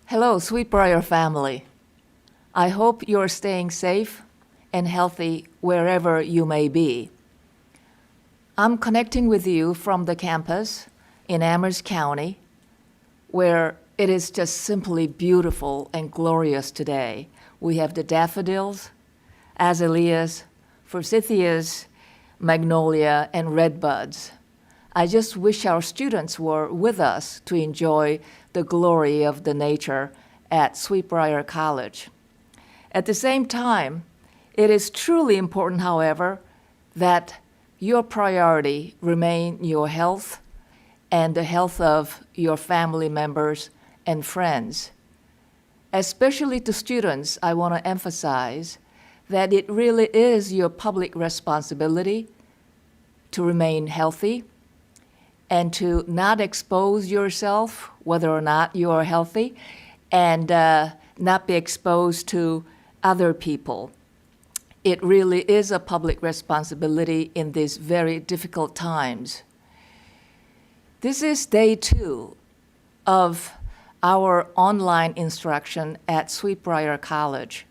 Hello, Sweet Briar family. I hope you're staying safe and healthy wherever you may be. I'm connecting with you from the campus in Amherst County, where it is just simply beautiful and glorious today. We have the daffodils, azaleas, forsythias, magnolia, and redbuds. I just wish our students were with us to enjoy the glory of the nature at Sweet Briar College. At the same time, it is truly important, however, that your priority remain your health and the health of your family members and friends. Especially to students, I want to emphasize that it really is your public responsibility to remain healthy and to not expose yourself, whether or not you are healthy, and not be exposed to other people. It really is a public responsibility in these very difficult times. This is day 2 of our online instruction at Sweet Briar College.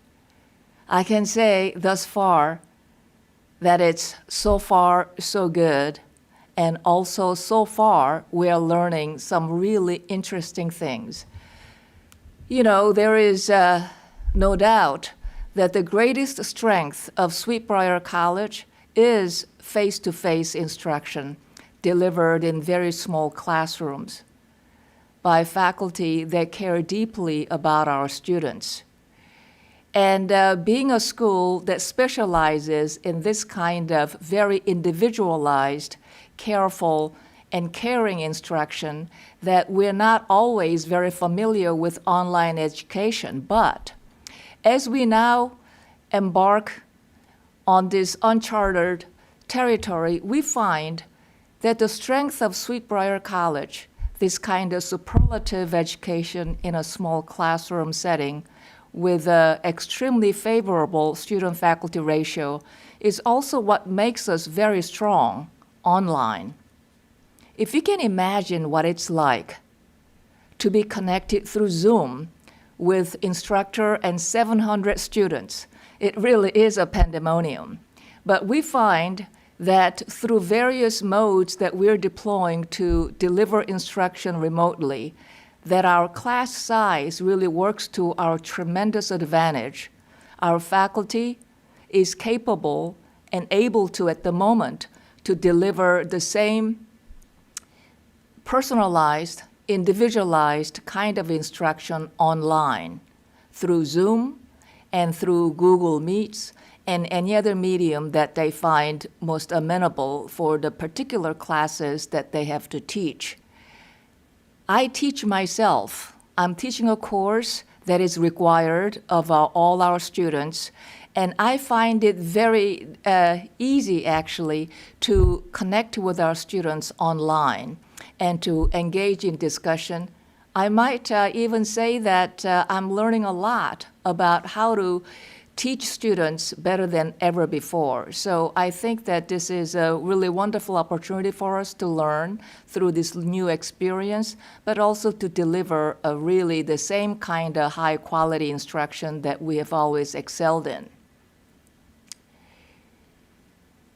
I can say thus far that it's so far so good, and also so far we are learning some really interesting things. You know, there is no doubt that the greatest strength of Sweet Briar College is face-to-face instruction delivered in very small classrooms by faculty that care deeply about our students. And being a school that specializes in this kind of very individualized, careful, and caring instruction, that we're not always very familiar with online education. But as we now embark on this uncharted territory, we find that the strength of Sweet Briar College, this kind of superlative education in a small classroom setting with an extremely favorable student-faculty ratio, is also what makes us very strong online. If you can imagine what it's like to be connected through Zoom with instructor and 700 students, it really is a pandemonium. But we find that through various modes that we're deploying to deliver instruction remotely, that our class size really works to our tremendous advantage. Our faculty is capable and able to, at the moment, to deliver the same personalized, individualized kind of instruction online through Zoom and through Google Meets and any other medium that they find most amenable for the particular classes that they have to teach. I teach myself. I'm teaching a course that is required of all our students, and I find it very easy, actually, to connect with our students online and to engage in discussion. I might even say that I'm learning a lot about how to teach students better than ever before. So I think that this is a really wonderful opportunity for us to learn through this new experience, but also to deliver really the same kind of high quality instruction that we have always excelled in.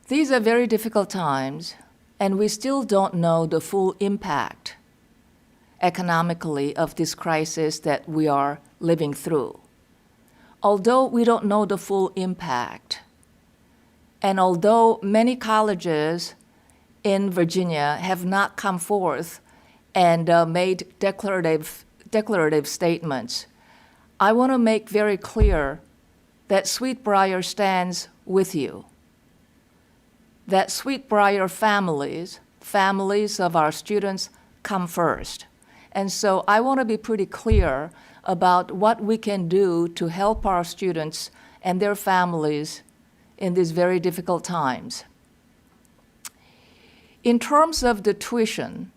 These are very difficult times, and we still don't know the full impact economically of this crisis that we are living through. Although we don't know the full impact, and although many colleges in Virginia have not come forth and made declarative statements, I want to make very clear that Sweet Briar stands with you. That Sweet Briar families of our students, come first. And so I want to be pretty clear about what we can do to help our students and their families in these very difficult times. In terms of the tuition,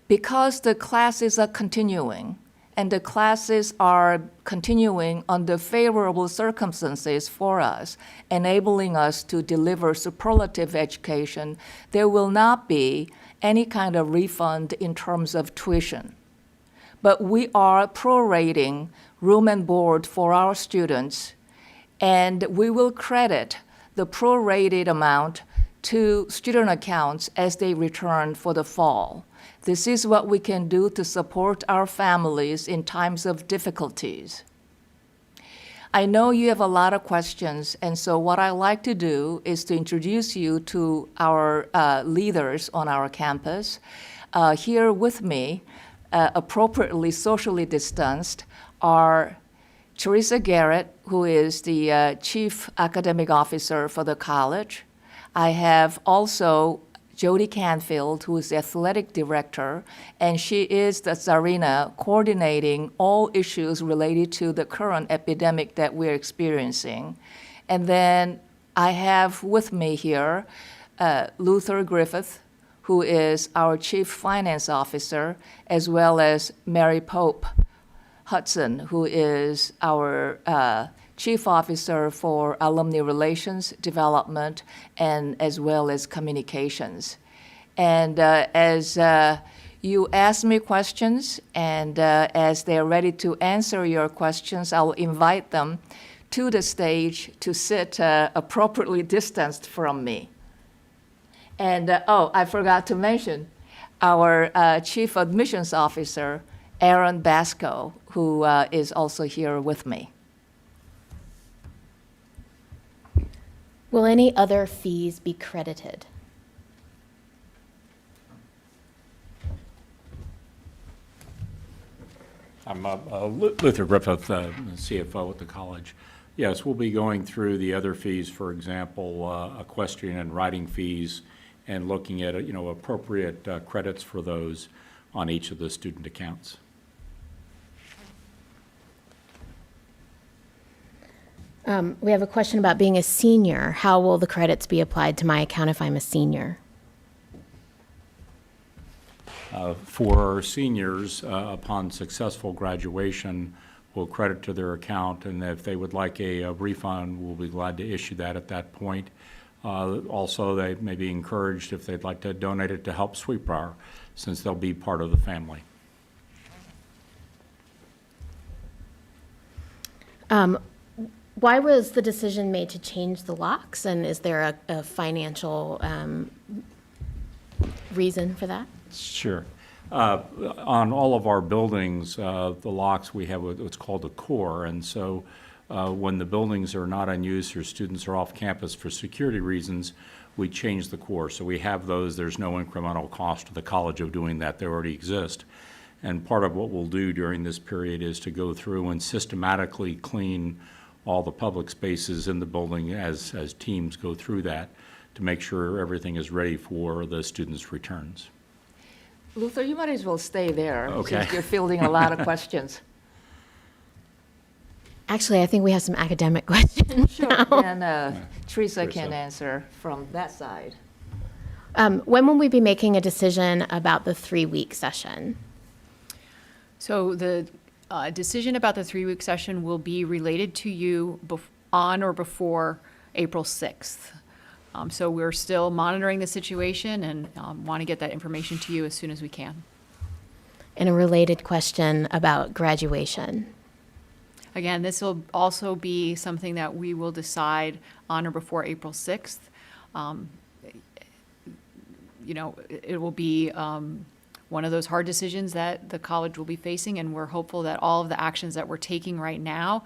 because the classes are continuing, and the classes are continuing under favorable circumstances for us, enabling us to deliver superlative education, there will not be any kind of refund in terms of tuition. but we are prorating room and board for our students, and we will credit the prorated amount to student accounts as they return for the fall. This is what we can do to support our families in times of difficulties. I know you have a lot of questions, and so what I like to do is to introduce you to our leaders on our campus. Here with me, appropriately socially distanced, are Teresa Garrett, who is the Chief Academic Officer for the college. I have also Jody Canfield, who is the Athletic Director, and she is the Tsarina coordinating all issues related to the current epidemic that we're experiencing. And then I have with me here Luther Griffith, who is our Chief Finance Officer, as well as Mary Pope Hudson, who is our Chief Officer for Alumni Relations Development and as well as Communications. And as you ask me questions and as they're ready to answer your questions, I'll invite them to the stage to sit appropriately distanced from me. And oh, I forgot to mention our Chief Admissions Officer, Aaron Basco, who is also here with me. Will any other fees be credited? I'm Luther Griffith, CFO at the college. Yes, we'll be going through the other fees, for example, equestrian and riding fees, and looking at appropriate credits for those on each of the student accounts. We have a question about being a senior. How will the credits be applied to my account if I'm a senior? For seniors, upon successful graduation, we'll credit to their account, and if they would like a refund, we'll be glad to issue that at that point. Also, they may be encouraged if they'd like to donate it to help Sweet Briar, since they'll be part of the family. Why was the decision made to change the locks, and is there a financial reason for that? Sure. On all of our buildings, the locks, we have what's called a core, and so when the buildings are not in use or students are off campus for security reasons, we change the core. So we have those. There's no incremental cost to the college of doing that. They already exist. And part of what we'll do during this period is to go through and systematically clean all the public spaces in the building as teams go through that to make sure everything is ready for the students' returns. Luther, you might as well stay there Okay. since you're fielding a lot of questions. Actually, I think we have some academic questions. Sure, now. and Teresa can Teresa. answer from that side. When will we be making a decision about the 3-week session? So the decision about the 3-week session will be related to you on or before April 6th. So we're still monitoring the situation and want to get that information to you as soon as we can. And a related question about graduation. Again, this will also be something that we will decide on or before April 6th. It will be one of those hard decisions that the college will be facing, and we're hopeful that all of the actions that we're taking right now,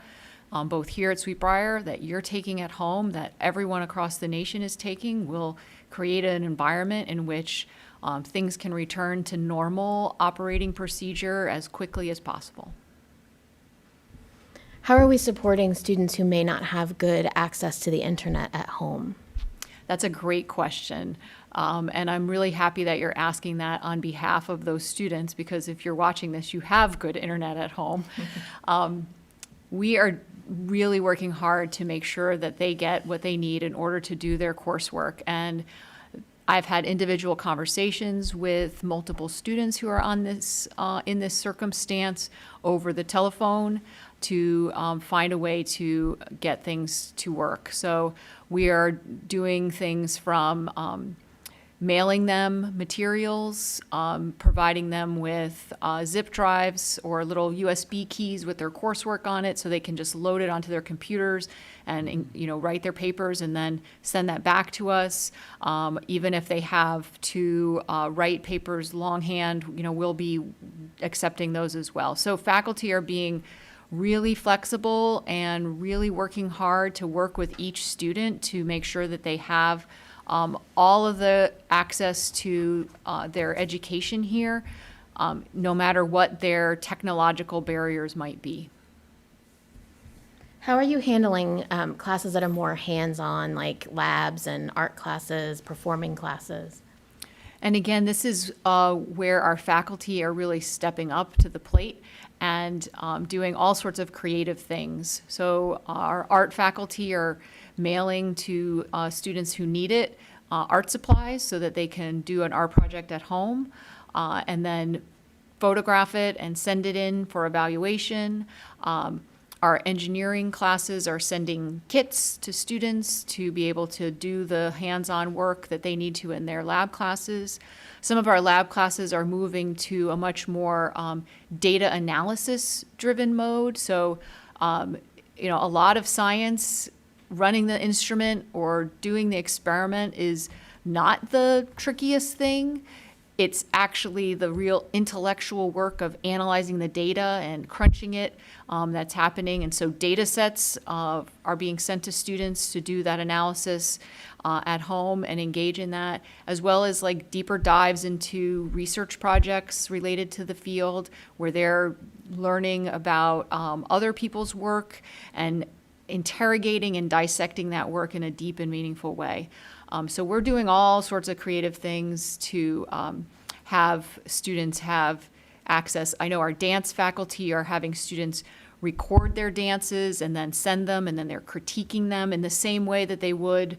both here at Sweet Briar, that you're taking at home, that everyone across the nation is taking, will create an environment in which things can return to normal operating procedure as quickly as possible. How are we supporting students who may not have good access to the internet at home? That's a great question. And I'm really happy that you're asking that on behalf of those students, because if you're watching this, you have good internet at home. We are really working hard to make sure that they get what they need in order to do their coursework. And I've had individual conversations with multiple students who are on this in this circumstance over the telephone to find a way to get things to work. So we are doing things from mailing them materials, providing them with zip drives or little USB keys with their coursework on it so they can just load it onto their computers and write their papers and then send that back to us. Even if they have to write papers longhand, we'll be accepting those as well. So faculty are being really flexible and really working hard to work with each student to make sure that they have all of the access to their education here, no matter what their technological barriers might be. How are you handling classes that are more hands-on, like labs and art classes, performing classes? And again, this is where our faculty are really stepping up to the plate and doing all sorts of creative things. So our art faculty are mailing to students who need it art supplies so that they can do an art project at home and then photograph it and send it in for evaluation. Our engineering classes are sending kits to students to be able to do the hands-on work that they need to in their lab classes. Some of our lab classes are moving to a much more data analysis-driven mode. So, a lot of science, running the instrument or doing the experiment is not the trickiest thing. It's actually the real intellectual work of analyzing the data and crunching it that's happening. And so data sets are being sent to students to do that analysis at home and engage in that, as well as like deeper dives into research projects related to the field where they're learning about other people's work and interrogating and dissecting that work in a deep and meaningful way. So we're doing all sorts of creative things to have students have access. I know our dance faculty are having students record their dances and then send them, and then they're critiquing them in the same way that they would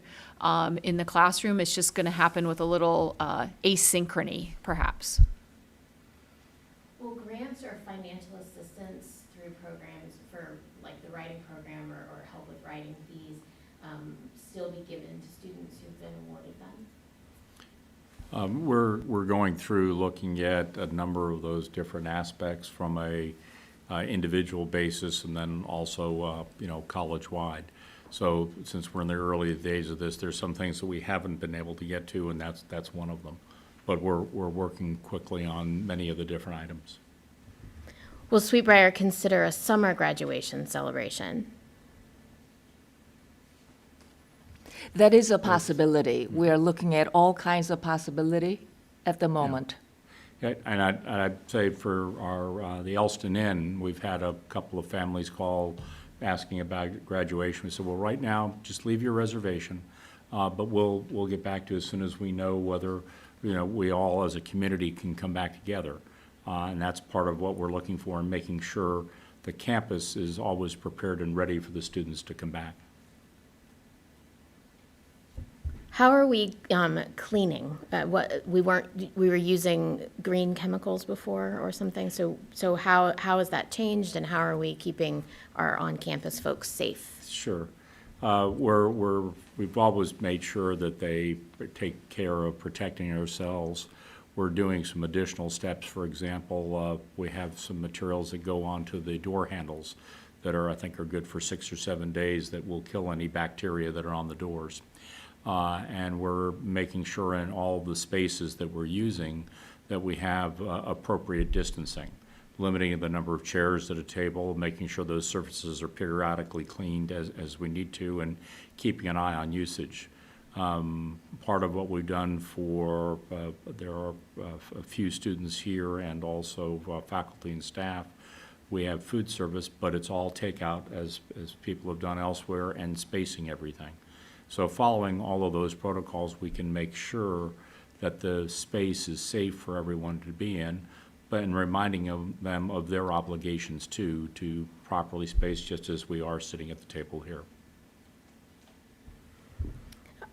in the classroom. It's just going to happen with a little asynchrony, perhaps. Will grants or financial assistance through programs for like the writing program or help with writing fees still be given to students who've been awarded them? We're going through looking at a number of those different aspects from a individual basis and then also college-wide. So since we're in the early days of this, there's some things that we haven't been able to get to, and that's one of them. But we're working quickly on many of the different items. Will Sweet Briar consider a summer graduation celebration? That is a possibility. We are looking at all kinds of possibility at the moment. Yeah, and I'd say for our the Elston Inn, we've had a couple of families call asking about graduation. We said, well, right now, just leave your reservation, but we'll get back to you as soon as we know whether we all as a community can come back together, and that's part of what we're looking for and making sure the campus is always prepared and ready for the students to come back. How are we cleaning? We were using green chemicals before or something. So how has that changed, and how are we keeping our on-campus folks safe? Sure. We've always made sure that they take care of protecting ourselves. We're doing some additional steps. For example, we have some materials that go onto the door handles that I think are good for 6 or 7 days that will kill any bacteria that are on the doors. And we're making sure in all the spaces that we're using that we have appropriate distancing, limiting the number of chairs at a table, making sure those surfaces are periodically cleaned as we need to, and keeping an eye on usage. Part of what we've done there are a few students here and also faculty and staff. We have food service, but it's all takeout as people have done elsewhere, and spacing everything. So following all of those protocols, we can make sure that the space is safe for everyone to be in, but in reminding them of their obligations too, to properly space, just as we are sitting at the table here.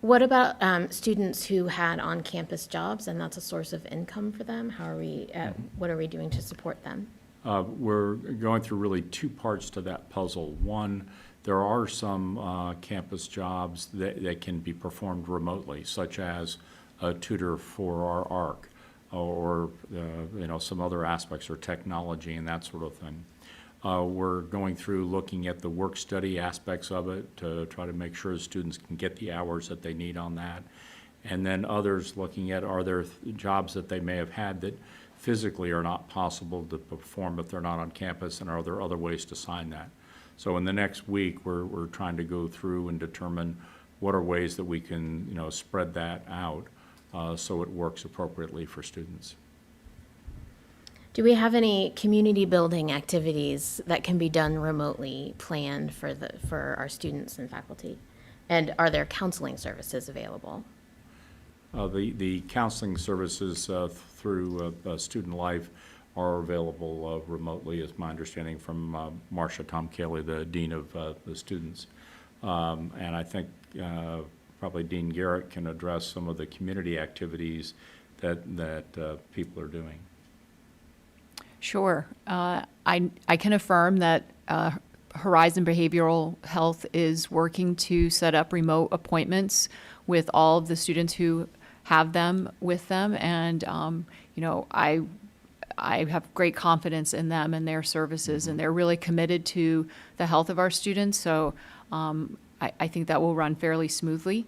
What about students who had on-campus jobs and that's a source of income for them? How are we? What are we doing to support them? We're going through really two parts to that puzzle. One, there are some campus jobs that can be performed remotely, such as a tutor for our ARC or some other aspects or technology and that sort of thing. We're going through looking at the work study aspects of it to try to make sure the students can get the hours that they need on that. And then others looking at, are there jobs that they may have had that physically are not possible to perform if they're not on campus, and are there other ways to sign that? So in the next week, we're trying to go through and determine what are ways that we can spread that out so it works appropriately for students. Do we have any community building activities that can be done remotely planned for our students and faculty? And are there counseling services available? The counseling services through Student Life are available remotely, is my understanding from Marcia Tom-Cayley, the Dean of the students. And I think probably Dean Garrett can address some of the community activities that people are doing. Sure. I can affirm that Horizon Behavioral Health is working to set up remote appointments with all of the students who have them with them, and I have great confidence in them and their services, and they're really committed to the health of our students. So I think that will run fairly smoothly.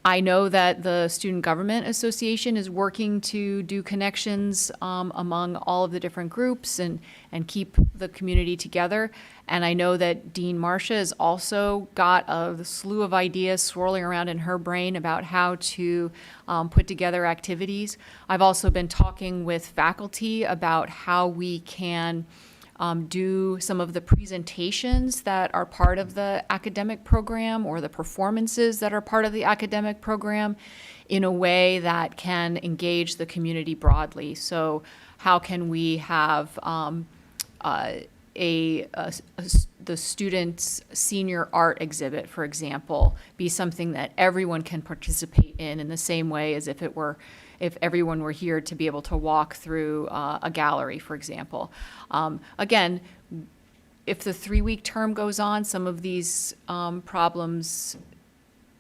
I know that the Student Government Association is working to do connections among all of the different groups and keep the community together. And I know that Dean Marcia has also got a slew of ideas swirling around in her brain about how to put together activities. I've also been talking with faculty about how we can do some of the presentations that are part of the academic program or the performances that are part of the academic program in a way that can engage the community broadly. So how can we have the students' senior art exhibit, for example, be something that everyone can participate in the same way as if everyone were here to be able to walk through a gallery, for example. Again, if the 3-week term goes on, some of these problems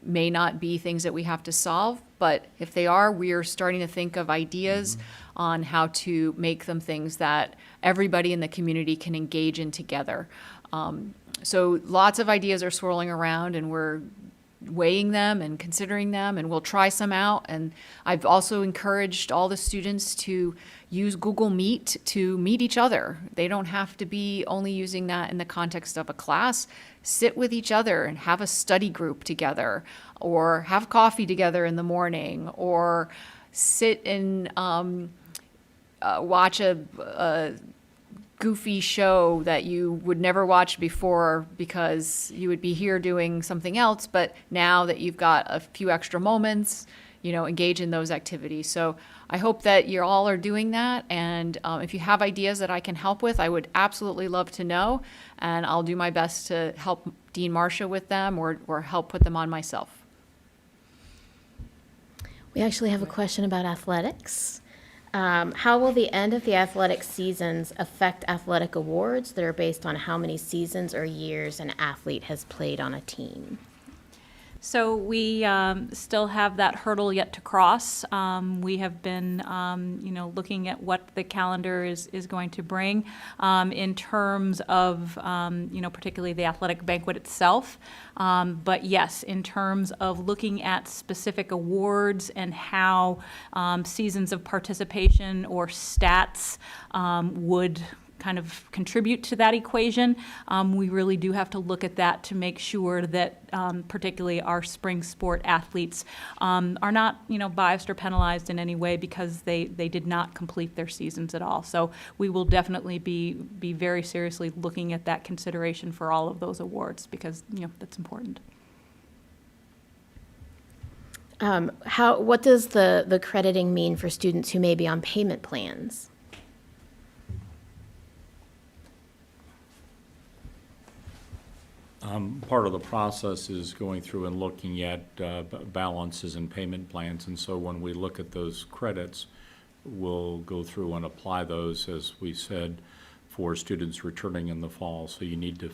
may not be things that we have to solve, but if they are, we are starting to think of ideas on how to make them things that everybody in the community can engage in together. So lots of ideas are swirling around, and we're weighing them and considering them, and we'll try some out. And I've also encouraged all the students to use Google Meet to meet each other. They don't have to be only using that in the context of a class. Sit with each other and have a study group together, or have coffee together in the morning, or sit and watch a goofy show that you would never watch before because you would be here doing something else, but now that you've got a few extra moments, engage in those activities. So I hope that you all are doing that, and if you have ideas that I can help with, I would absolutely love to know, and I'll do my best to help Dean Marcia with them or help put them on myself. We actually have a question about athletics. How will the end of the athletic seasons affect athletic awards that are based on how many seasons or years an athlete has played on a team? So we still have that hurdle yet to cross. We have been, looking at what the calendar is going to bring in terms of, particularly the athletic banquet itself. But yes, in terms of looking at specific awards and how seasons of participation or stats would kind of contribute to that equation, we really do have to look at that to make sure that particularly our spring sport athletes are not biased or penalized in any way because they did not complete their seasons at all. So we will definitely be very seriously looking at that consideration for all of those awards because that's important. What does the crediting mean for students who may be on payment plans? Part of the process is going through and looking at balances and payment plans, and so when we look at those credits, we'll go through and apply those, as we said, for students returning in the fall. So you need to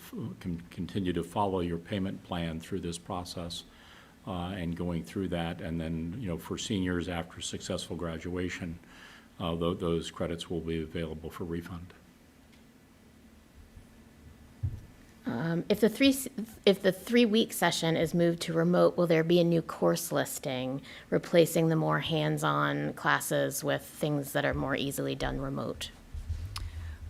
continue to follow your payment plan through this process. and going through that. And then, for seniors after successful graduation, those credits will be available for refund. If the 3-week session is moved to remote, will there be a new course listing replacing the more hands-on classes with things that are more easily done remote?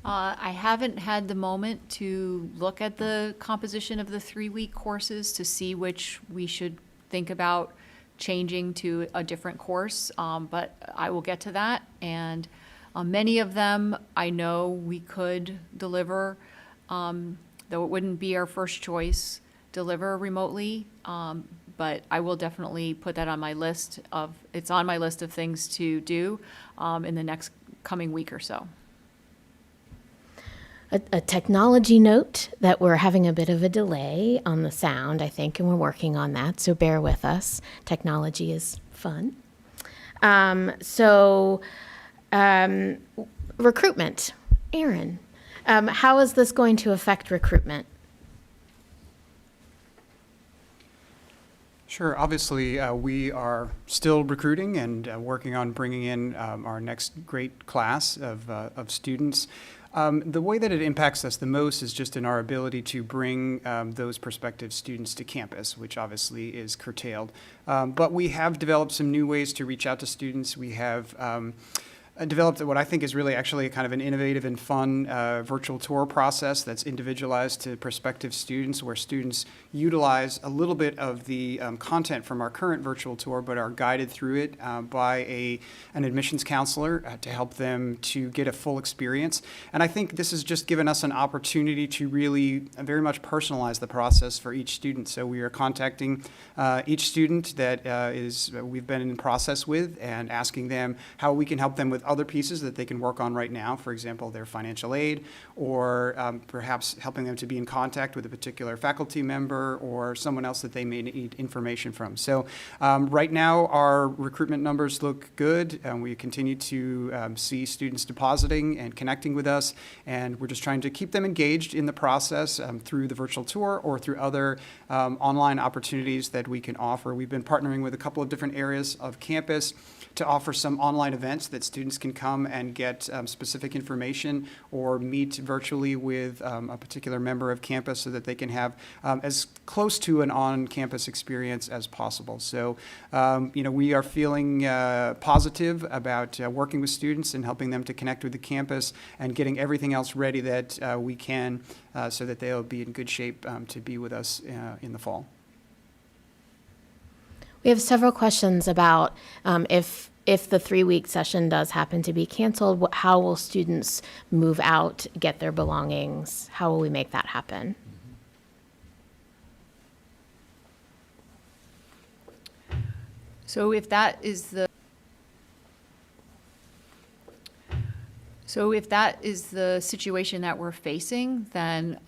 I haven't had the moment to look at the composition of the 3-week courses to see which we should think about changing to a different course, but I will get to that. And many of them I know we could deliver, though it wouldn't be our first choice, deliver remotely. But I will definitely put that on my list it's on my list of things to do in the next coming week or so. A technology note that we're having a bit of a delay on the sound, I think, and we're working on that, so bear with us. Technology is fun. Recruitment. Aaron, how is this going to affect recruitment? Sure. Obviously, we are still recruiting and working on bringing in our next great class of students. The way that it impacts us the most is just in our ability to bring those prospective students to campus, which obviously is curtailed. But we have developed some new ways to reach out to students. We have developed what I think is really actually kind of an innovative and fun virtual tour process that's individualized to prospective students, where students utilize a little bit of the content from our current virtual tour, but are guided through it by an admissions counselor to help them to get a full experience. And I think this has just given us an opportunity to really very much personalize the process for each student. So we are contacting each student that we've been in process with and asking them how we can help them with other pieces that they can work on right now, for example, their financial aid, or perhaps helping them to be in contact with a particular faculty member or someone else that they may need information from. So right now our recruitment numbers look good, and we continue to see students depositing and connecting with us, and we're just trying to keep them engaged in the process through the virtual tour or through other online opportunities that we can offer. We've been partnering with a couple of different areas of campus to offer some online events that students can come and get specific information or meet virtually with a particular member of campus so that they can have as close to an on-campus experience as possible. So, we are feeling positive about working with students and helping them to connect with the campus and getting everything else ready that we can so that they'll be in good shape to be with us in the fall. We have several questions about if the 3-week session does happen to be canceled, how will students move out, get their belongings? How will we make that happen? So if that is the situation that we're facing, then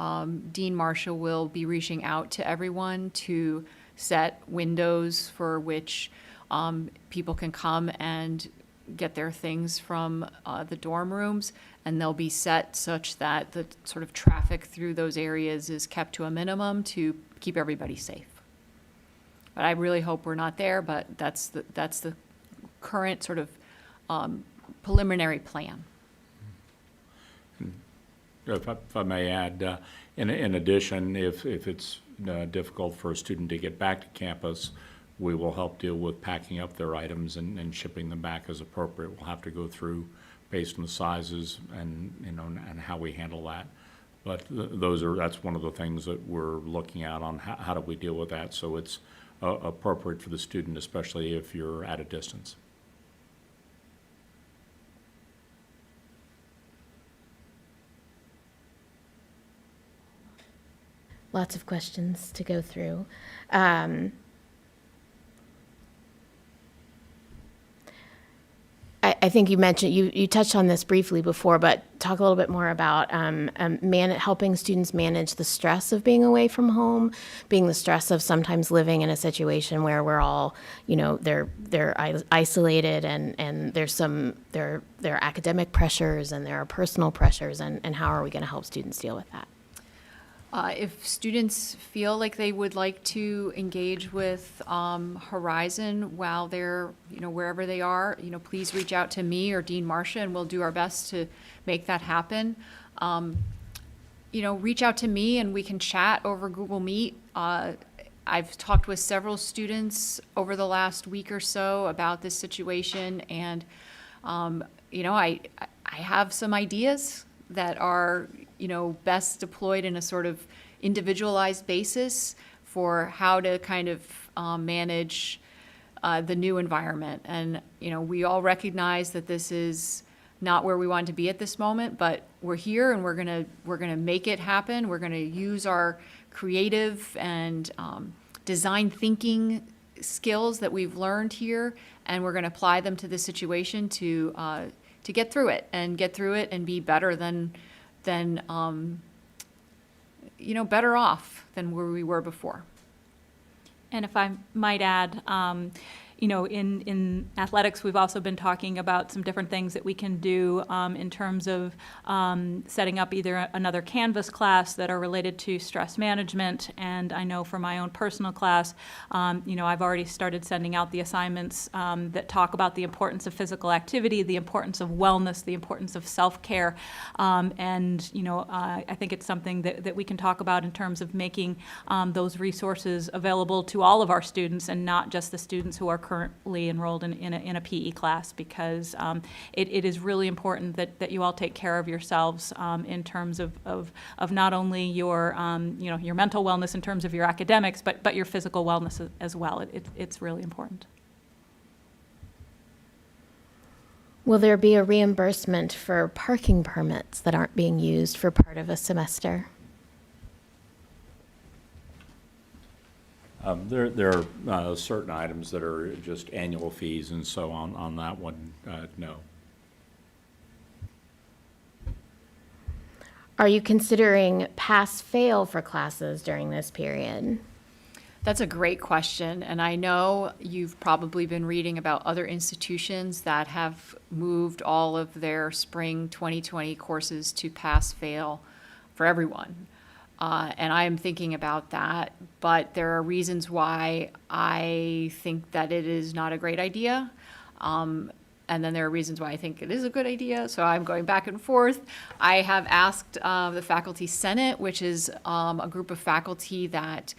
Dean Marshall will be reaching out to everyone to set windows for which people can come and get their things from the dorm rooms, and they'll be set such that the sort of traffic through those areas is kept to a minimum to keep everybody safe. But I really hope we're not there, but that's the current sort of preliminary plan. If I may add, in addition, if it's difficult for a student to get back to campus, we will help deal with packing up their items and shipping them back as appropriate. We'll have to go through based on the sizes and and how we handle that. But that's one of the things that we're looking at on how do we deal with that so it's appropriate for the student, especially if you're at a distance. Lots of questions to go through. I think you mentioned, you touched on this briefly before, but talk a little bit more about helping students manage the stress of being away from home, being the stress of sometimes living in a situation where we're all, they're isolated and there are academic pressures and there are personal pressures, and how are we going to help students deal with that? If students feel like they would like to engage with Horizon while they're, wherever they are, please reach out to me or Dean Marcia, and we'll do our best to make that happen. Reach out to me and we can chat over Google Meet. I've talked with several students over the last week or so about this situation, and I have some ideas that are best deployed in a sort of individualized basis for how to kind of manage the new environment. And we all recognize that this is not where we want to be at this moment, but we're here and we're gonna make it happen. We're gonna use our creative and design thinking skills that we've learned here, and we're gonna apply them to this situation to get through it and be better than better off than where we were before. And if I might add, in athletics, we've also been talking about some different things that we can do in terms of setting up either another Canvas class that are related to stress management. And I know for my own personal class, I've already started sending out the assignments that talk about the importance of physical activity, the importance of wellness, the importance of self-care. I think it's something that we can talk about in terms of making those resources available to all of our students and not just the students who are currently enrolled in a PE class, because it is really important that you all take care of yourselves in terms of not only your your mental wellness in terms of your academics, but your physical wellness as well. It's really important. Will there be a reimbursement for parking permits that aren't being used for part of a semester? There are certain items that are just annual fees, and so on that one, no. Are you considering pass-fail for classes during this period? That's a great question, and I know you've probably been reading about other institutions that have moved all of their spring 2020 courses to pass-fail for everyone. And I am thinking about that, but there are reasons why I think that it is not a great idea. And then there are reasons why I think it is a good idea, so I'm going back and forth. I have asked the Faculty Senate, which is a group of faculty that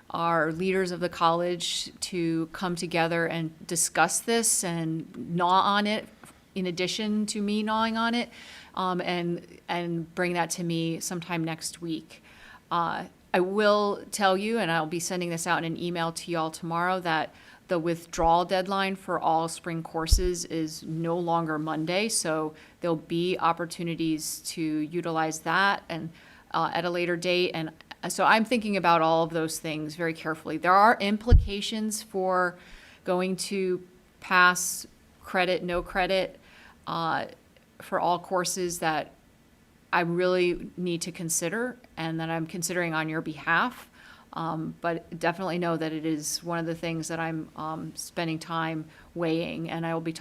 are leaders of the college, to come together and discuss this and gnaw on it, in addition to me gnawing on it, and bring that to me sometime next week. I will tell you, and I'll be sending this out in an email to y'all tomorrow, that the withdrawal deadline for all spring courses is no longer Monday, so there'll be opportunities to utilize that and at a later date. And so I'm thinking about all of those things very carefully. There are implications for going to pass credit, no credit for all courses that I really need to consider and that I'm considering on your behalf. But definitely know that it is one of the things that I'm spending time weighing, and I will be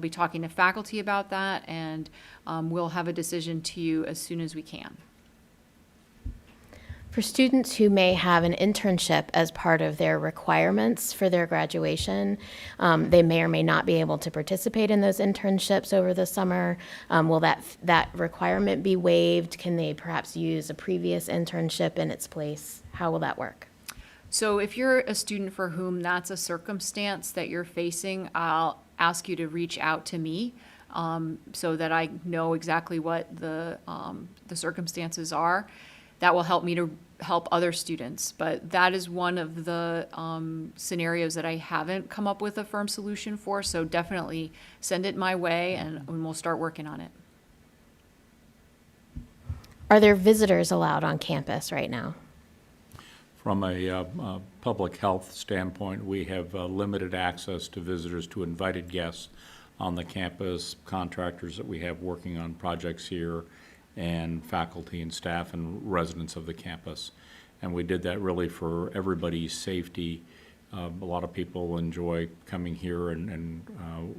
talking to faculty about that, and we'll have a decision to you as soon as we can. For students who may have an internship as part of their requirements for their graduation, they may or may not be able to participate in those internships over the summer. Will that requirement be waived? Can they perhaps use a previous internship in its place? How will that work? So if you're a student for whom that's a circumstance that you're facing, I'll ask you to reach out to me so that I know exactly what the circumstances are. That will help me to help other students. But that is one of the scenarios that I haven't come up with a firm solution for. So definitely send it my way and we'll start working on it. Are there visitors allowed on campus right now? From a public health standpoint, we have limited access to visitors, to invited guests on the campus, contractors that we have working on projects here, and faculty and staff and residents of the campus. And we did that really for everybody's safety A lot of people enjoy coming here and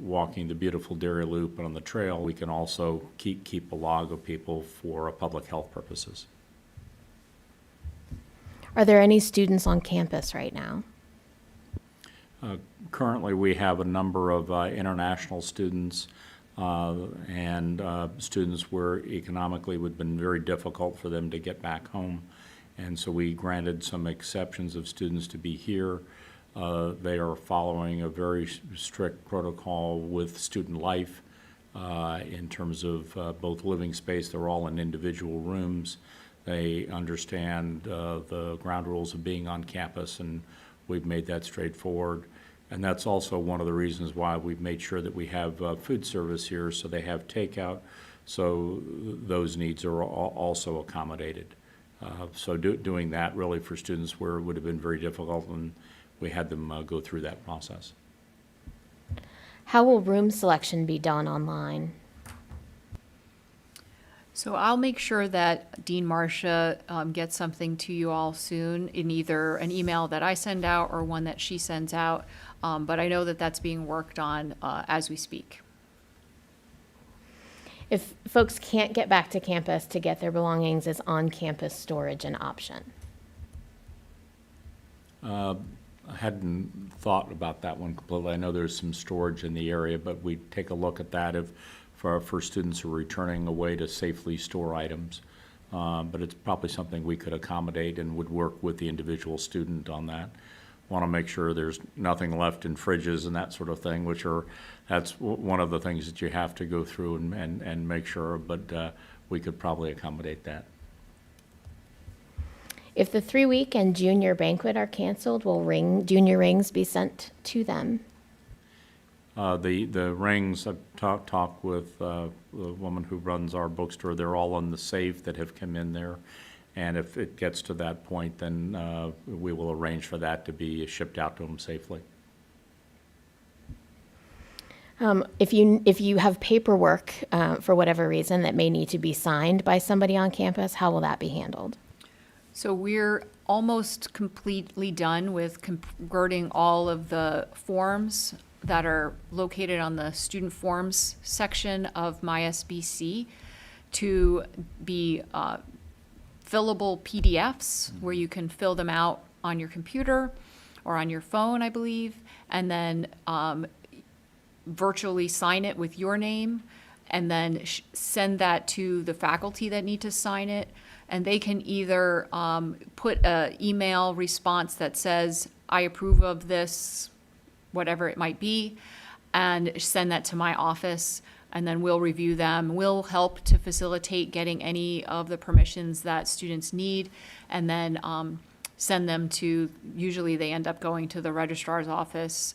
walking the beautiful Dairy Loop, and on the trail, we can also keep a log of people for public health purposes. Are there any students on campus right now? Currently, we have a number of international students and students where economically it would have been very difficult for them to get back home. And so we granted some exceptions of students to be here. They are following a very strict protocol with student life in terms of both living space. They're all in individual rooms. They understand the ground rules of being on campus, and we've made that straightforward. And that's also one of the reasons why we've made sure that we have food service here, so they have takeout, so those needs are also accommodated. So doing that really for students where it would have been very difficult, and we had them go through that process. How will room selection be done online? So I'll make sure that Dean Marcia gets something to you all soon in either an email that I send out or one that she sends out. But I know that that's being worked on as we speak. If folks can't get back to campus to get their belongings, is on-campus storage an option? I hadn't thought about that one completely. I know there's some storage in the area, but we'd take a look at that if for students who are returning away to safely store items. But it's probably something we could accommodate and would work with the individual student on that. Want to make sure there's nothing left in fridges and that sort of thing, that's one of the things that you have to go through and make sure, but we could probably accommodate that. If the 3-week and junior banquet are canceled, will junior rings be sent to them? The rings, I've talked with the woman who runs our bookstore. They're all on the safe that have come in there. And if it gets to that point, then we will arrange for that to be shipped out to them safely. If you have paperwork for whatever reason that may need to be signed by somebody on campus, how will that be handled? So we're almost completely done with converting all of the forms that are located on the student forms section of MySBC to be fillable PDFs where you can fill them out on your computer or on your phone, I believe, and then virtually sign it with your name, and then send that to the faculty that need to sign it. And they can either put an email response that says, I approve of this, whatever it might be, and send that to my office, and then we'll review them. We'll help to facilitate getting any of the permissions that students need, and then send them to, usually they end up going to the registrar's office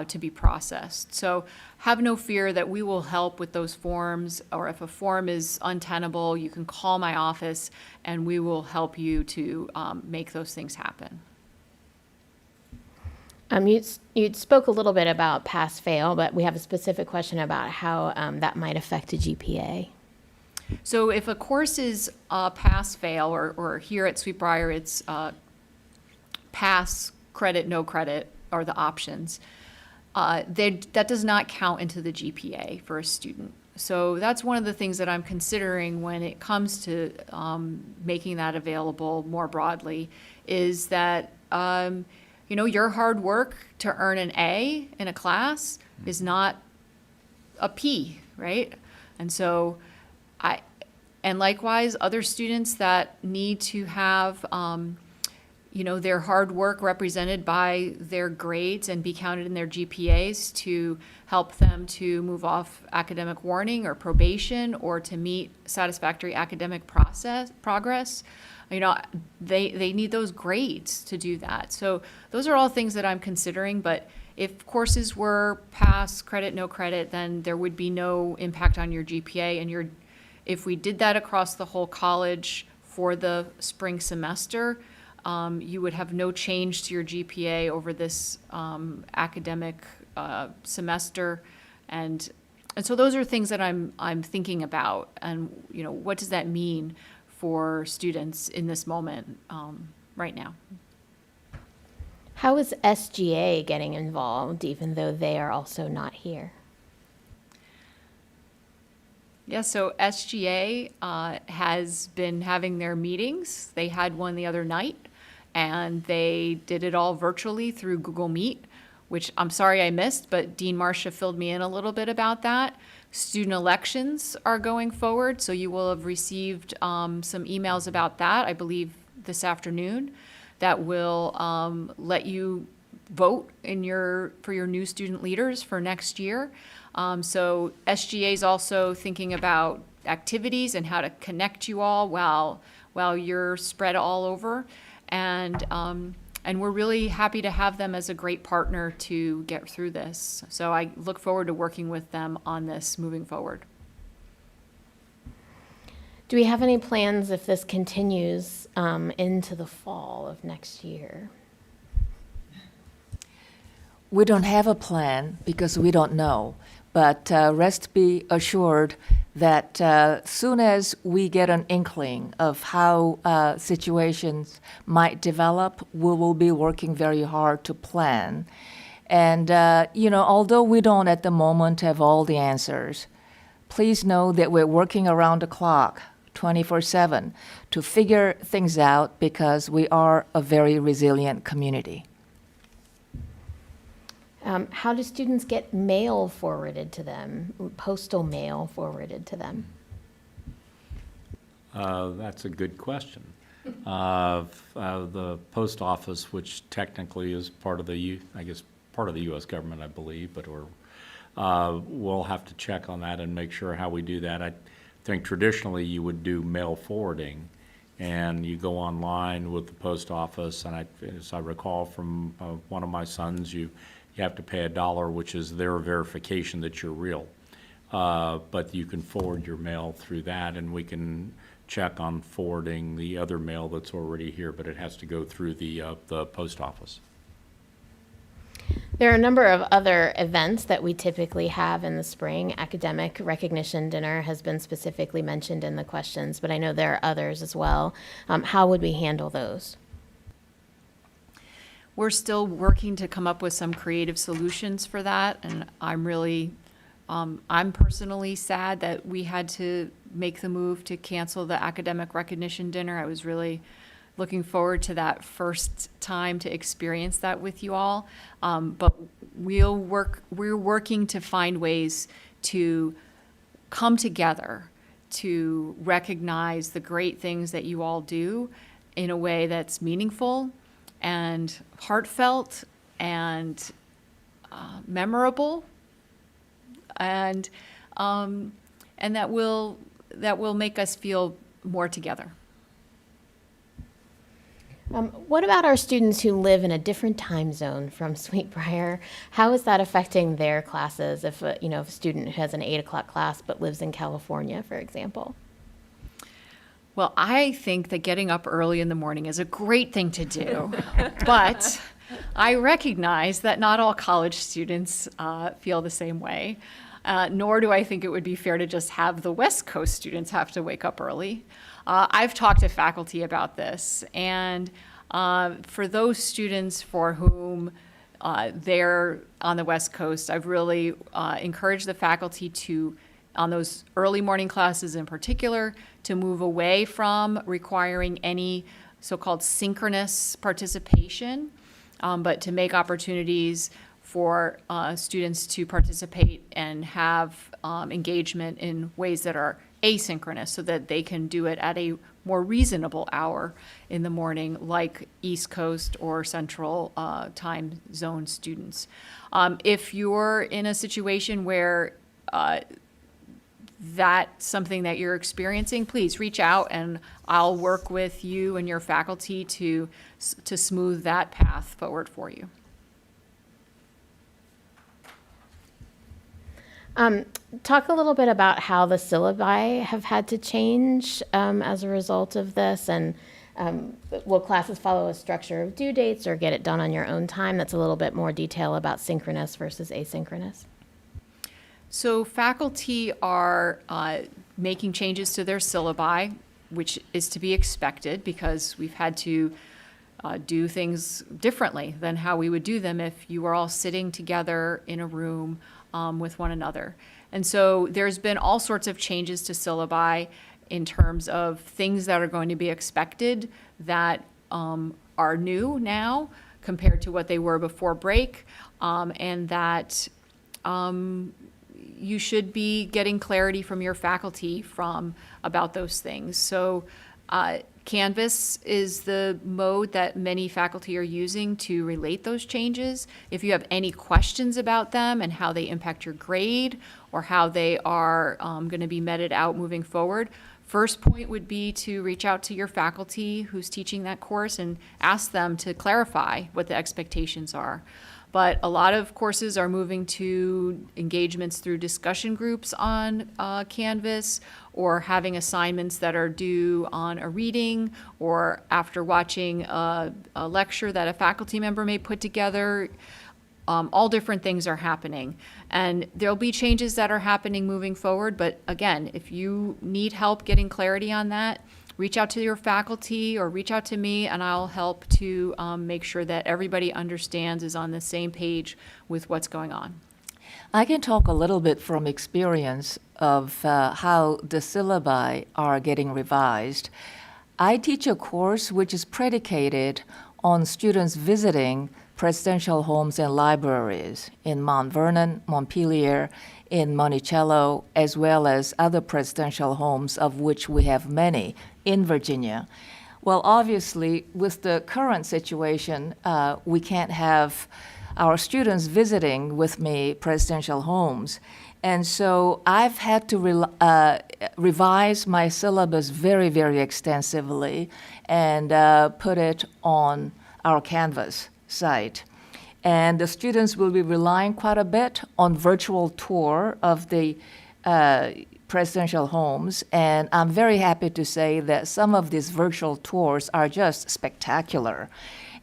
to be processed. So have no fear that we will help with those forms, or if a form is untenable, you can call my office and we will help you to make those things happen. You spoke a little bit about pass-fail, but we have a specific question about how that might affect a GPA. So if a course is pass-fail, or here at Sweet Briar, it's pass, credit, no credit are the options. That does not count into the GPA for a student. So that's one of the things that I'm considering when it comes to making that available more broadly, is that your hard work to earn an A in a class is not a P, right? And so and likewise, other students that need to have their hard work represented by their grades and be counted in their GPAs to help them to move off academic warning or probation, or to meet satisfactory academic progress. They need those grades to do that. So those are all things that I'm considering, but if courses were pass, credit, no credit, then there would be no impact on your GPA. And if we did that across the whole college for the spring semester, you would have no change to your GPA over this academic semester, and so those are things that I'm thinking about, and what does that mean for students in this moment right now? How is SGA getting involved, even though they are also not here? Yeah, so SGA has been having their meetings. They had one the other night, and they did it all virtually through Google Meet, which I'm sorry I missed, but Dean Marcia filled me in a little bit about that. Student elections are going forward, so you will have received some emails about that, I believe this afternoon, that will let you vote for your new student leaders for next year. So SGA is also thinking about activities and how to connect you all while you're spread all over. And we're really happy to have them as a great partner to get through this. So I look forward to working with them on this moving forward. Do we have any plans if this continues into the fall of next year? We don't have a plan because we don't know. But rest be assured that soon as we get an inkling of how situations might develop, we will be working very hard to plan. And, although we don't at the moment have all the answers, please know that we're working around the clock, 24/7, to figure things out because we are a very resilient community. How do students get mail forwarded to them, postal mail forwarded to them? That's a good question. The post office, which technically is part of the U.S. government, I believe, but we'll have to check on that and make sure how we do that. I think traditionally you would do mail forwarding, and you go online with the post office, and as I recall from one of my sons, you have to pay $1, which is their verification that you're real. But you can forward your mail through that, and we can check on forwarding the other mail that's already here, but it has to go through the post office. There are a number of other events that we typically have in the spring. Academic recognition dinner has been specifically mentioned in the questions, but I know there are others as well. How would we handle those? We're still working to come up with some creative solutions for that, and I'm personally sad that we had to make the move to cancel the academic recognition dinner. I was really looking forward to that first time to experience that with you all. But we're working to find ways to come together to recognize the great things that you all do in a way that's meaningful and heartfelt and memorable, and that will make us feel more together. What about our students who live in a different time zone from Sweet Briar? How is that affecting their classes if a student has an 8 o'clock class but lives in California, for example? Well, I think that getting up early in the morning is a great thing to do, but I recognize that not all college students feel the same way, nor do I think it would be fair to just have the West Coast students have to wake up early. I've talked to faculty about this, and for those students for whom they're on the West Coast, I've really encouraged the faculty to, on those early morning classes in particular, to move away from requiring any so-called synchronous participation, but to make opportunities for students to participate and have engagement in ways that are asynchronous so that they can do it at a more reasonable hour in the morning, like East Coast or Central time zone students. If you're in a situation where that's something that you're experiencing, please reach out and I'll work with you and your faculty to smooth that path forward for you. Talk a little bit about how the syllabi have had to change as a result of this, and will classes follow a structure of due dates or get it done on your own time? That's a little bit more detail about synchronous versus asynchronous. So faculty are making changes to their syllabi, which is to be expected because we've had to do things differently than how we would do them if you were all sitting together in a room with one another. And so there's been all sorts of changes to syllabi in terms of things that are going to be expected that are new now compared to what they were before break, and that you should be getting clarity from your faculty about those things. So Canvas is the mode that many faculty are using to relate those changes. If you have any questions about them and how they impact your grade or how they are going to be meted out moving forward, first point would be to reach out to your faculty who's teaching that course and ask them to clarify what the expectations are. But a lot of courses are moving to engagements through discussion groups on Canvas, or having assignments that are due on a reading or after watching a lecture that a faculty member may put together. All different things are happening. And there'll be changes that are happening moving forward. But again, if you need help getting clarity on that, reach out to your faculty or reach out to me, and I'll help to make sure that everybody understands, is on the same page with what's going on. I can talk a little bit from experience of how the syllabi are getting revised. I teach a course which is predicated on students visiting presidential homes and libraries in Mount Vernon, Montpelier, in Monticello, as well as other presidential homes, of which we have many in Virginia. Well, obviously, with the current situation, we can't have our students visiting with me presidential homes. And so I've had to revise my syllabus very, very extensively and put it on our Canvas site. And the students will be relying quite a bit on virtual tour of the presidential homes. And I'm very happy to say that some of these virtual tours are just spectacular.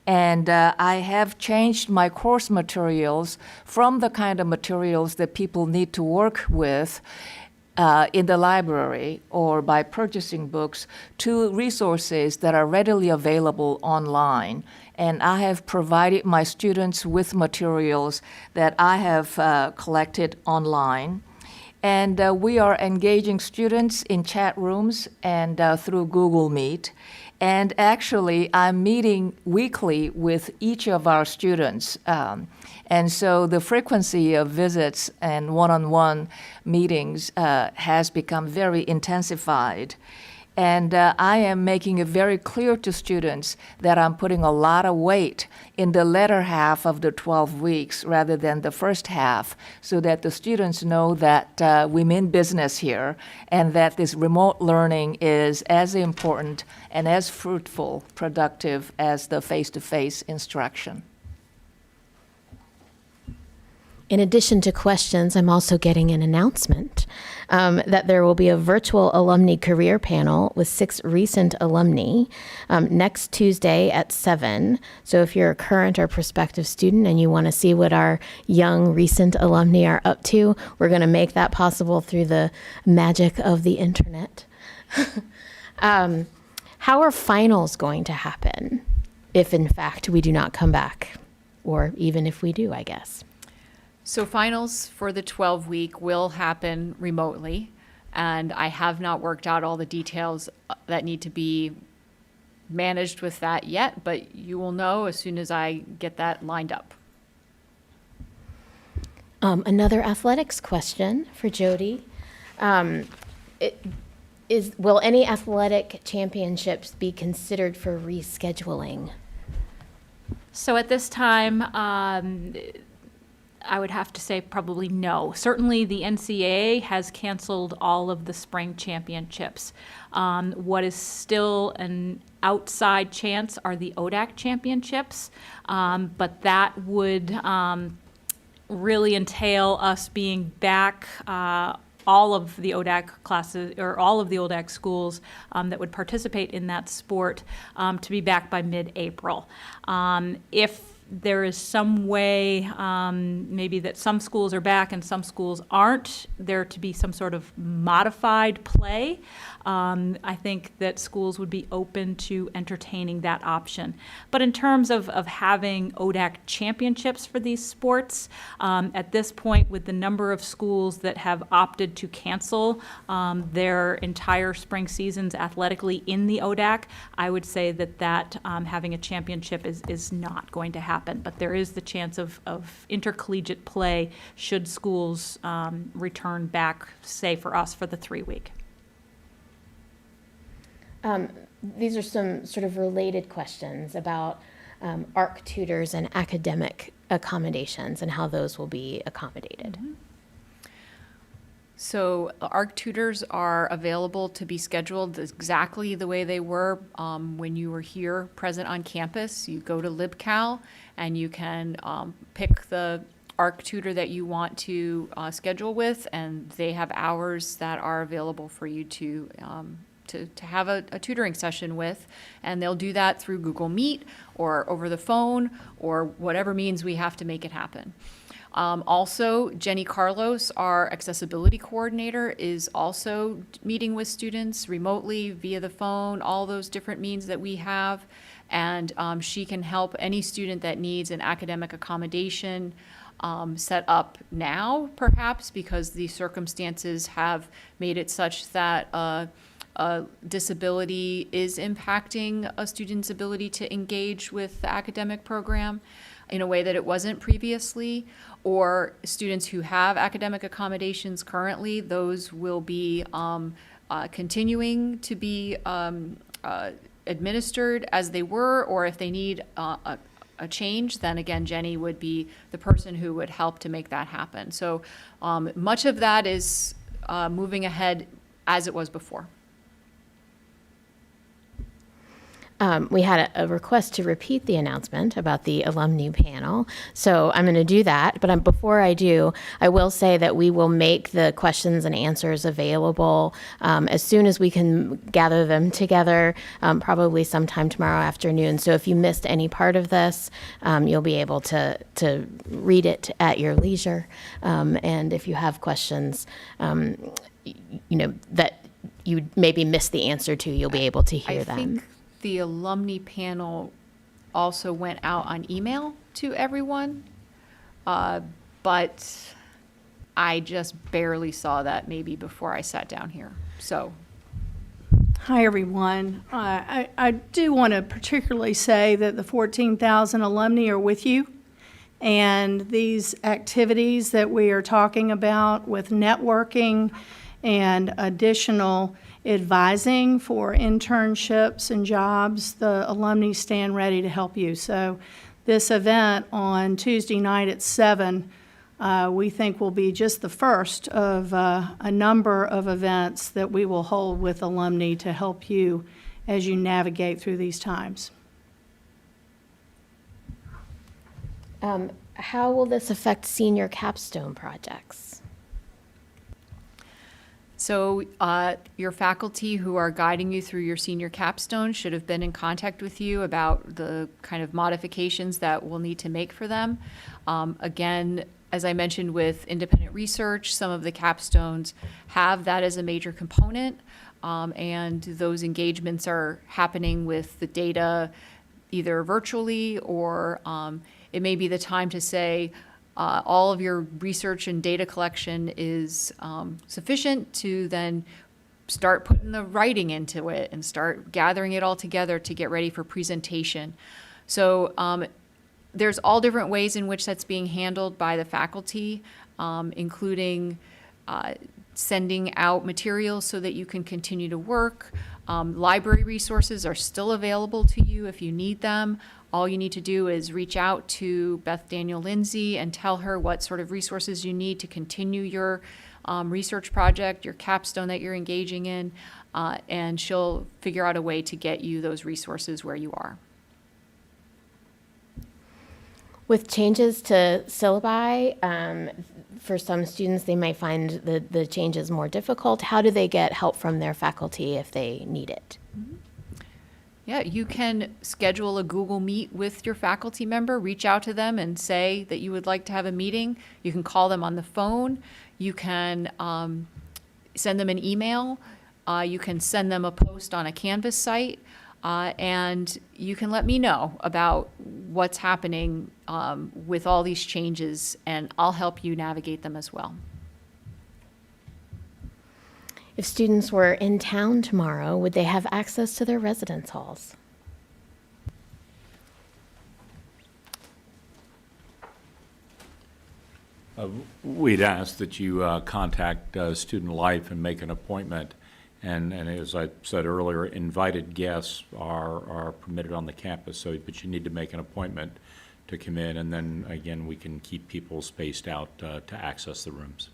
And I have changed my course materials from the kind of materials that people need to work with in the library or by purchasing books to resources that are readily available online. And I have provided my students with materials that I have collected online. And we are engaging students in chat rooms and through Google Meet. And actually, I'm meeting weekly with each of our students. And so the frequency of visits and one-on-one meetings has become very intensified. And I am making it very clear to students that I'm putting a lot of weight in the latter half of the 12 weeks rather than the first half, so that the students know that we mean business here and that this remote learning is as important and as fruitful, productive as the face-to-face instruction. In addition to questions, I'm also getting an announcement that there will be a virtual alumni career panel with 6 recent alumni next Tuesday at 7. So if you're a current or prospective student and you want to see what our young recent alumni are up to, we're going to make that possible through the magic of the internet. How are finals going to happen if, in fact, we do not come back? Or even if we do, I guess. So finals for the 12-week will happen remotely, and I have not worked out all the details that need to be managed with that yet, but you will know as soon as I get that lined up. Another athletics question for Jody. Will any athletic championships be considered for rescheduling? So at this time, I would have to say probably no. Certainly the NCAA has canceled all of the spring championships. What is still an outside chance are the ODAC championships, but that would really entail us being back, all of the ODAC classes, or all of the ODAC schools that would participate in that sport, to be back by mid-April. If there is some way, maybe that some schools are back and some schools aren't, there to be some sort of modified play, I think that schools would be open to entertaining that option. But in terms of having ODAC championships for these sports, at this point, with the number of schools that have opted to cancel their entire spring seasons athletically in the ODAC, I would say that having a championship is not going to happen. But there is the chance of intercollegiate play should schools return back, say for us, for the 3-week. These are some sort of related questions about ARC tutors and academic accommodations and how those will be accommodated. So ARC tutors are available to be scheduled exactly the way they were when you were here present on campus. You go to LibCal and you can pick the ARC tutor that you want to schedule with, and they have hours that are available for you to have a tutoring session with, and they'll do that through Google Meet or over the phone or whatever means we have to make it happen. Also, Jenny Carlos, our accessibility coordinator, is also meeting with students remotely via the phone, all those different means that we have, and she can help any student that needs an academic accommodation set up now, perhaps, because the circumstances have made it such that a disability is impacting a student's ability to engage with the academic program in a way that it wasn't previously, or students who have academic accommodations currently, those will be continuing to be administered as they were, or if they need a change, then again, Jenny would be the person who would help to make that happen. So much of that is moving ahead as it was before. We had a request to repeat the announcement about the alumni panel, so I'm going to do that. But before I do, I will say that we will make the questions and answers available as soon as we can gather them together, probably sometime tomorrow afternoon. So if you missed any part of this, you'll be able to read it at your leisure. And if you have questions, that you maybe missed the answer to, you'll be able to hear I them. think the alumni panel also went out on email to everyone, but I just barely saw that maybe before I sat down here. So, Hi, everyone. I do want to particularly say that the 14,000 alumni are with you, and these activities that we are talking about with networking and additional advising for internships and jobs, the alumni stand ready to help you. So this event on Tuesday night at 7, we think will be just the first of a number of events that we will hold with alumni to help you as you navigate through these times. How will this affect senior capstone projects? So your faculty who are guiding you through your senior capstone should have been in contact with you about the kind of modifications that we'll need to make for them. Again, as I mentioned with independent research, some of the capstones have that as a major component, and those engagements are happening with the data either virtually or it may be the time to say, all of your research and data collection is sufficient to then start putting the writing into it and start gathering it all together to get ready for presentation. So there's all different ways in which that's being handled by the faculty, including sending out materials so that you can continue to work. Library resources are still available to you if you need them. All you need to do is reach out to Beth Daniel Lindsay and tell her what sort of resources you need to continue your research project, your capstone that you're engaging in, and she'll figure out a way to get you those resources where you are. With changes to syllabi, for some students, they may find the changes more difficult. How do they get help from their faculty if they need it? Yeah, you can schedule a Google Meet with your faculty member, reach out to them and say that you would like to have a meeting. You can call them on the phone. You can send them an email. You can send them a post on a Canvas site. And you can let me know about what's happening with all these changes, and I'll help you navigate them as well. If students were in town tomorrow, would they have access to their residence halls? We'd ask that you contact Student Life and make an appointment. And as I said earlier, invited guests are permitted on the campus, but you need to make an appointment to come in, and then, again, we can keep people spaced out to access the rooms.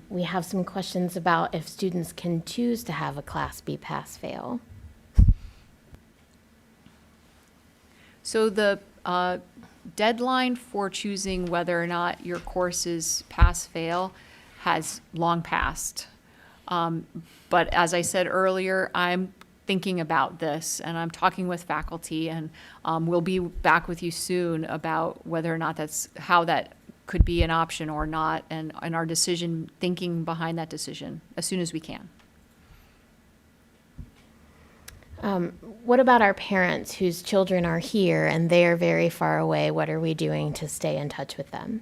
We have some questions about if students can choose to have a Class B pass-fail. So the deadline for choosing whether or not your courses pass-fail has long passed. But as I said earlier, I'm thinking about this, and I'm talking with faculty, and we'll be back with you soon about whether or not how that could be an option or not, and our decision, thinking behind that decision as soon as we can. What about our parents whose children are here and they are very far away? What are we doing to stay in touch with them?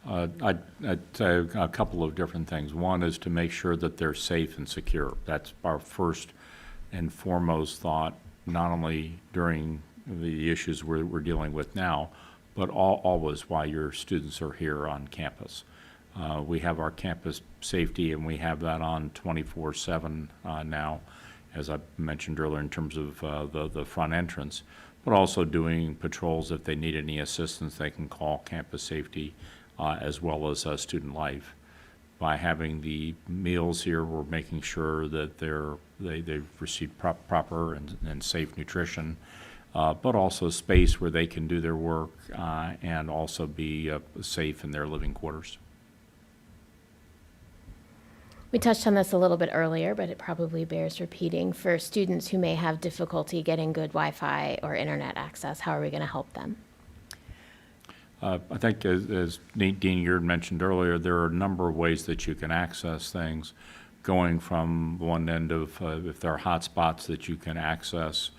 I'd say a couple of different things. One is to make sure that they're safe and secure. That's our first and foremost thought, not only during the issues we're dealing with now, but always while your students are here on campus. We have our campus safety, and we have that on 24/7 now, as I mentioned earlier, in terms of the front entrance, but also doing patrols. If they need any assistance, they can call campus safety, as well as Student Life. By having the meals here, we're making sure that they've received proper and safe nutrition, but also space where they can do their work and also be safe in their living quarters. We touched on this a little bit earlier, but it probably bears repeating. For students who may have difficulty getting good Wi-Fi or internet access, how are we going to help them? I think, as Dean Yard mentioned earlier, there are a number of ways that you can access things, going from one end of, if there are hotspots that you can access.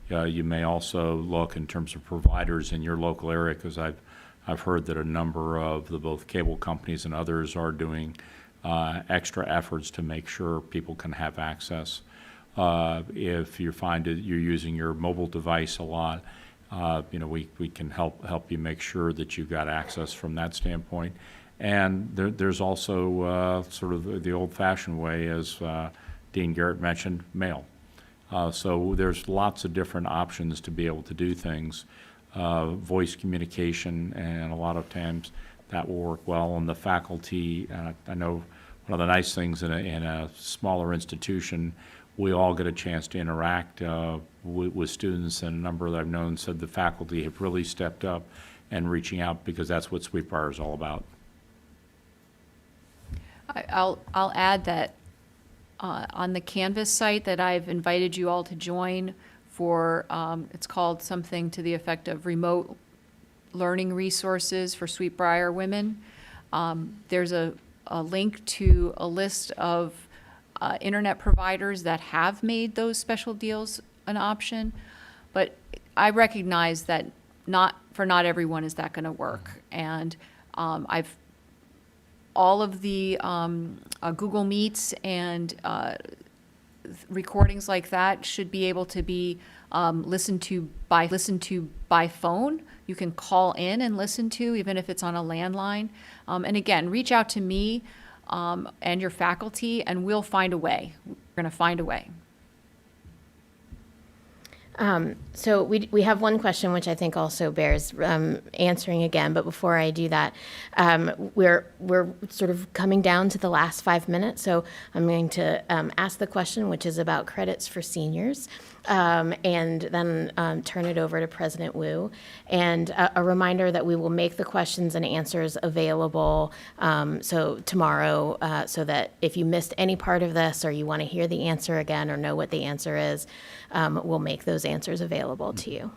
You may also look in terms of providers in your local area, because I've heard that a number of both cable companies and others are doing extra efforts to make sure people can have access. If you find that you're using your mobile device a lot, we can help you make sure that you've got access from that standpoint. And there's also sort of the old-fashioned way, as Dean Garrett mentioned, mail. So there's lots of different options to be able to do things. Voice communication, and a lot of times that will work well. And the faculty, I know one of the nice things in a smaller institution, we all get a chance to interact with students, and a number that I've known said the faculty have really stepped up and reaching out, because that's what Sweet Briar is all about. I'll add that on the Canvas site that I've invited you all to join for, it's called something to the effect of Remote Learning Resources for Sweet Briar Women. There's a link to a list of internet providers that have made those special deals an option, but I recognize that not everyone is that going to work. And all of the Google Meets and recordings like that should be able to be listened to by phone. You can call in and listen to, even if it's on a landline. And again, reach out to me and your faculty, and we'll find a way. We're going to find a way. So we have one question which I think also bears answering again, but before I do that, we're sort of coming down to the last 5 minutes, so I'm going to ask the question, which is about credits for seniors. and then turn it over to President Woo. And a reminder that we will make the questions and answers available so tomorrow, so that if you missed any part of this or you want to hear the answer again or know what the answer is, we'll make those answers available to you.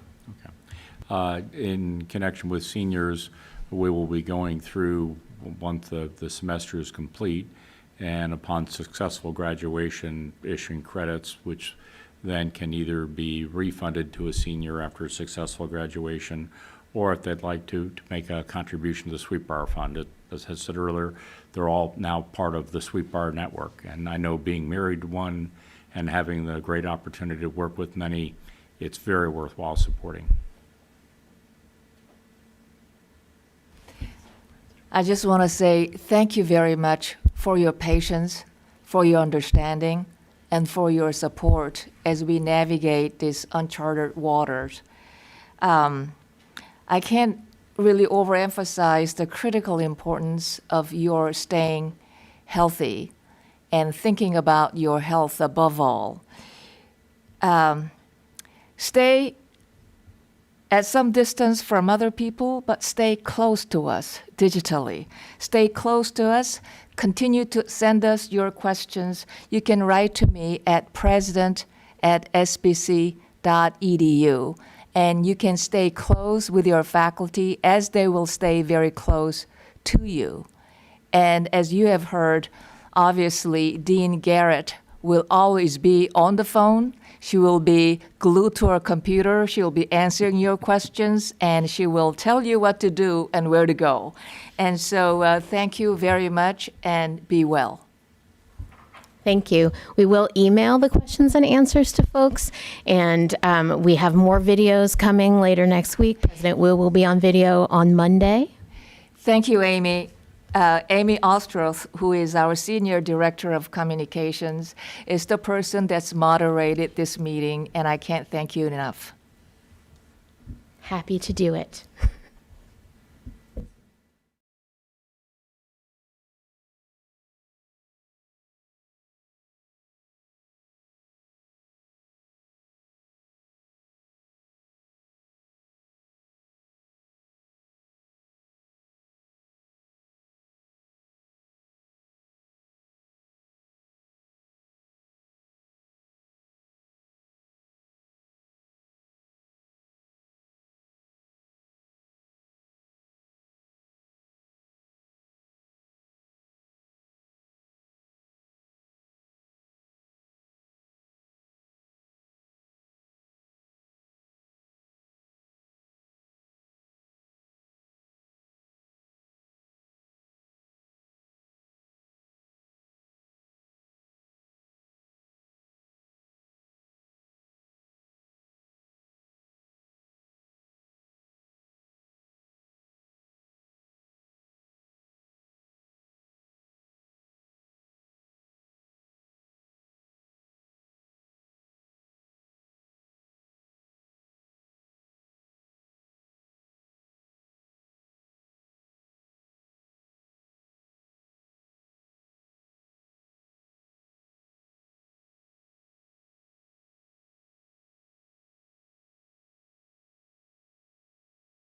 In connection with seniors, we will be going through, once the semester is complete, and upon successful graduation, issuing credits, which then can either be refunded to a senior after a successful graduation, or if they'd like to make a contribution to the Sweet Briar Fund. As I said earlier, they're all now part of the Sweet Briar network. And I know, being married to one and having the great opportunity to work with many, it's very worthwhile supporting. I just want to say thank you very much for your patience, for your understanding, and for your support as we navigate these uncharted waters. I can't really overemphasize the critical importance of your staying healthy and thinking about your health above all. Stay at some distance from other people, but stay close to us digitally. Stay close to us. Continue to send us your questions. You can write to me at president@sbc.edu, and you can stay close with your faculty as they will stay very close to you. And as you have heard, obviously, Dean Garrett will always be on the phone. She will be glued to her computer. She will be answering your questions, and she will tell you what to do and where to go. And so thank you very much, and be well. Thank you. We will email the questions and answers to folks, and we have more videos coming later next week. President Woo will be on video on Monday. Thank you, Amy. Amy Ostroth, who is our Senior Director of Communications, is the person that's moderated this meeting, and I can't thank you enough. Happy to do it.